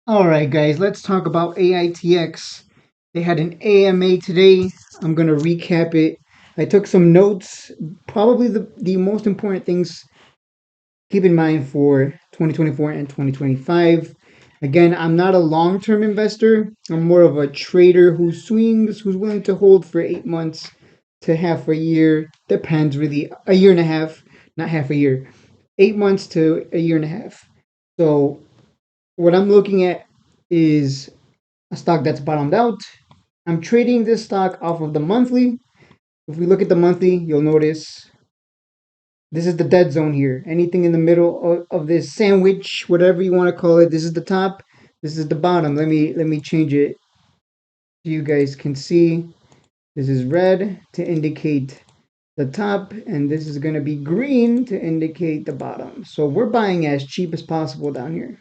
All right, guys, let's talk about Aitx. They had an AMA today. I'm going to recap it. I took some notes. Probably the most important things keep in mind for 2024 and 2025. Again, I'm not a long term investor. I'm more of a trader who swings, who's willing to hold for 8 months to half a year. Depends really. A year and a half, not half a year. 8 months to a year and a half. So, what I'm looking at is a stock that's bottomed out. I'm trading this stock off of the monthly. If we look at the monthly, you'll notice this is the dead zone here. Anything in the middle of this sandwich, whatever you want to call it, this is the top, this is the bottom. Let me change it so you guys can see. This is red to indicate the top, and this is going to be green to indicate the bottom. So we're buying as cheap as possible down here.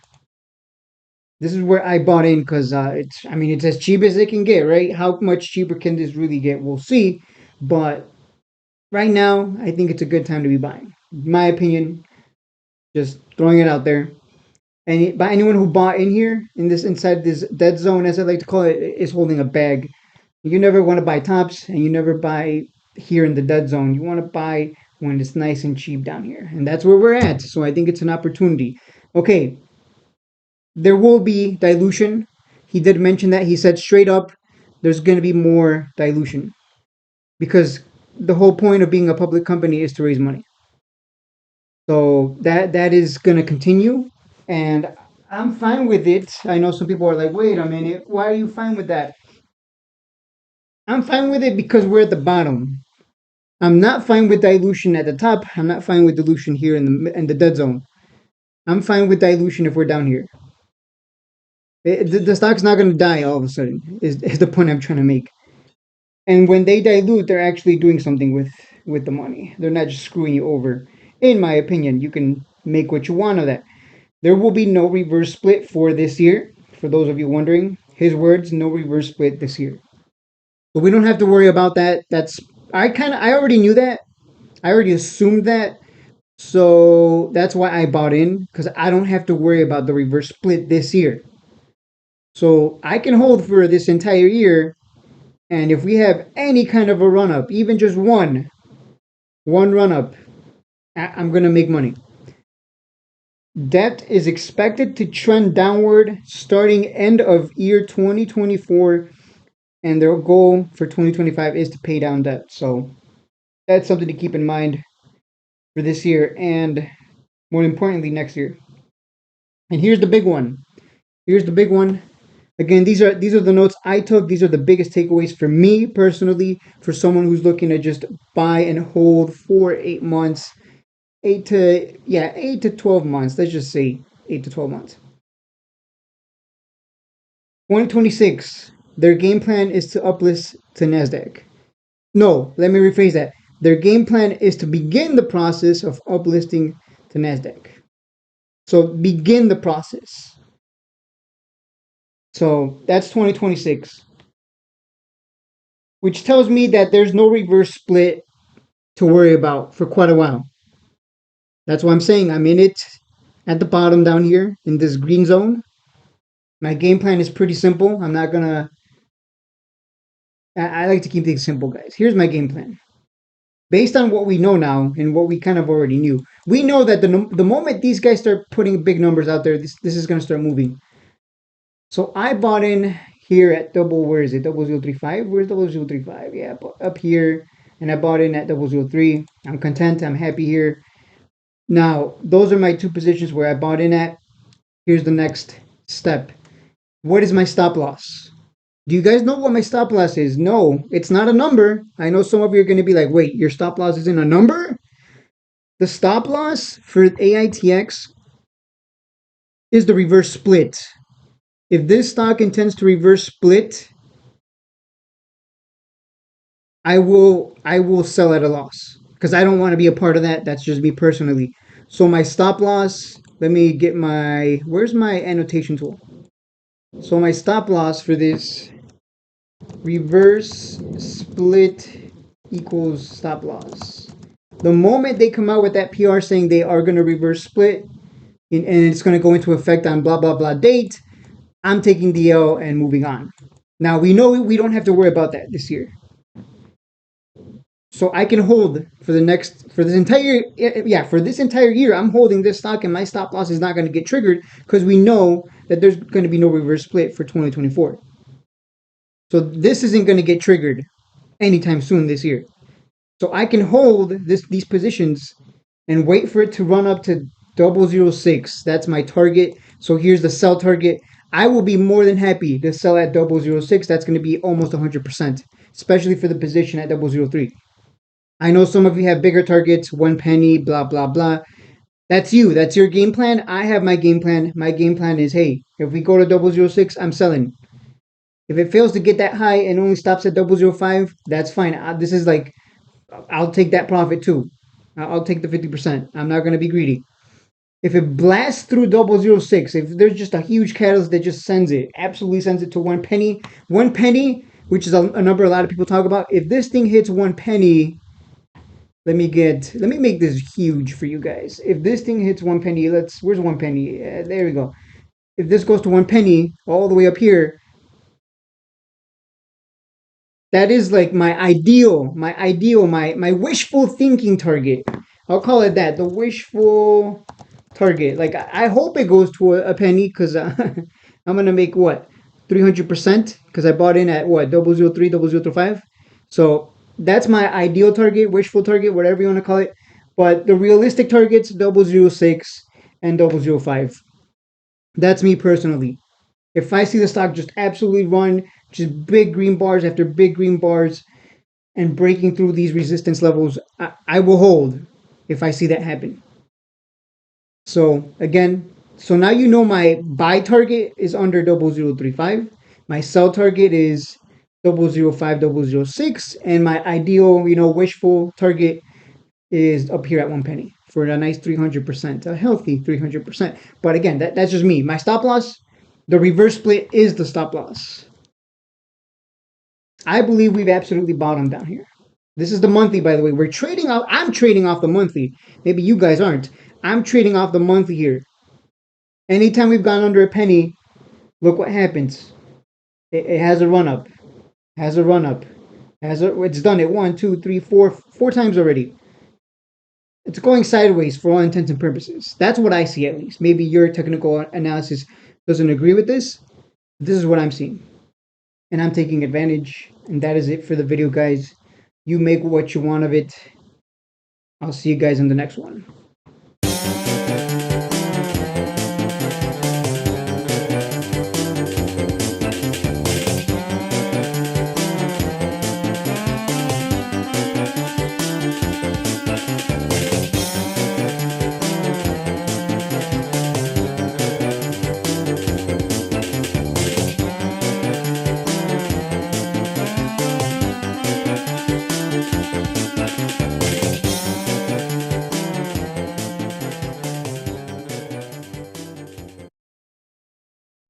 This is where I bought in because it's as cheap as it can get, right? How much cheaper can this really get? We'll see. But right now, I think it's a good time to be buying. My opinion, just throwing it out there. And by anyone who bought in here in this inside this dead zone, as I like to call it, is holding a bag. You never want to buy tops, and you never buy here in the dead zone. You want to buy when it's nice and cheap down here, and that's where we're at. So I think it's an opportunity. Okay, there will be dilution. He did mention that. He said straight up, there's going to be more dilution because the whole point of being a public company is to raise money. So that is going to continue, and I'm fine with it. I know some people are like, "Wait a minute, why are you fine with that?" I'm fine with it because we're at the bottom. I'm not fine with dilution at the top. I'm not fine with dilution here in the dead zone. I'm fine with dilution if we're down here. The stock's not going to die all of a sudden. Is the point I'm trying to make. And when they dilute, they're actually doing something with the money. They're not just screwing you over. In my opinion, you can make what you want of that. There will be no reverse split for this year. For those of you wondering, his words, no reverse split this year. So we don't have to worry about that. I already knew that. I already assumed that. So that's why I bought in because I don't have to worry about the reverse split this year. So I can hold for this entire year. And if we have any kind of a run up, even just one run up, I'm going to make money. Debt is expected to trend downward starting end of year 2024, and their goal for 2025 is to pay down debt. So that's something to keep in mind for this year and more importantly next year. And here's the big one. Here's the big one. Again, these are the notes I took. These are the biggest takeaways for me personally, for someone who's looking to just buy and hold for 8 months, 8 to 12 months. Let's just say 8 to 12 months. 2026. Their game plan is to uplist to Nasdaq. No, let me rephrase that. Their game plan is to begin the process of uplisting to Nasdaq. So begin the process. So that's 2026, which tells me that there's no reverse split to worry about for quite a while. That's why I'm saying I'm in it at the bottom down here in this green zone. My game plan is pretty simple. I'm not gonna. I like to keep things simple, guys. Here's my game plan. Based on what we know now and what we kind of already knew, we know that the moment these guys start putting big numbers out there, this is gonna start moving. So I bought in here at where is it? 0035? Where's 0035? Yeah, up here. And I bought in at 003. I'm content. I'm happy here. Now, those are my two positions where I bought in at. Here's the next step. What is my stop loss? Do you guys know what my stop loss is? No, it's not a number. I know some of you are going to be like, wait, your stop loss isn't a number? The stop loss for AITX is the reverse split. If this stock intends to reverse split, I will sell at a loss because I don't want to be a part of that. That's just me personally. So my stop loss, let me get where's my annotation tool? So my stop loss for this reverse split equals stop loss. The moment they come out with that PR saying they are going to reverse split and it's going to go into effect on blah blah blah date, I'm taking the L and moving on. Now we know we don't have to worry about that this year. So I can hold for this entire for this entire year. I'm holding this stock, and my stop loss is not going to get triggered because we know that there's going to be no reverse split for 2024. So this isn't going to get triggered anytime soon this year. So I can hold these positions and wait for it to run up to 006. That's my target. So here's the sell target. I will be more than happy to sell at 006. That's going to be almost 100%, especially for the position at 003. I know some of you have bigger targets, 1 penny, blah, blah, blah. That's you. That's your game plan. I have my game plan. My game plan is, hey, if we go to 006, I'm selling. If it fails to get that high and only stops at 005, that's fine. This is like, I'll take that profit too. I'll take the 50%. I'm not going to be greedy. If it blasts through 006, if there's just a huge catalyst that just sends it, absolutely sends it to 1 penny, 1 penny, which is a number a lot of people talk about. If this thing hits 1 penny, let me make this huge for you guys. If this thing hits 1 penny, where's 1 penny? There we go. If this goes to 1 penny all the way up here, that is like my wishful thinking target. I'll call it that, the wishful target. Like I hope it goes to a penny because I'm gonna make what 300% because I bought in at what 003, 005. So that's my ideal target, wishful target, whatever you want to call it. But the realistic targets 006 and 005. That's me personally. If I see the stock just absolutely run, just big green bars after big green bars, and breaking through these resistance levels, I will hold if I see that happen. So again, so now you know my buy target is under 0035. My sell target is 005, 006, and my ideal, wishful target is up here at 1 penny for a nice 300%, a healthy 300%. But again, that's just me. My stop loss, the reverse split is the stop loss. I believe we've absolutely bottomed down here. This is the monthly, by the way. We're trading off. I'm trading off the monthly. Maybe you guys aren't. I'm trading off the monthly here. Anytime we've gone under a penny, look what happens. It has a run up. Has a run up. It's done it 1, 2, 3, 4 times already. It's going sideways for all intents and purposes. That's what I see at least. Maybe your technical analysis doesn't agree with this. This is what I'm seeing. And I'm taking advantage. And that is it for the video, guys. You make what you want of it. I'll see you guys in the next one.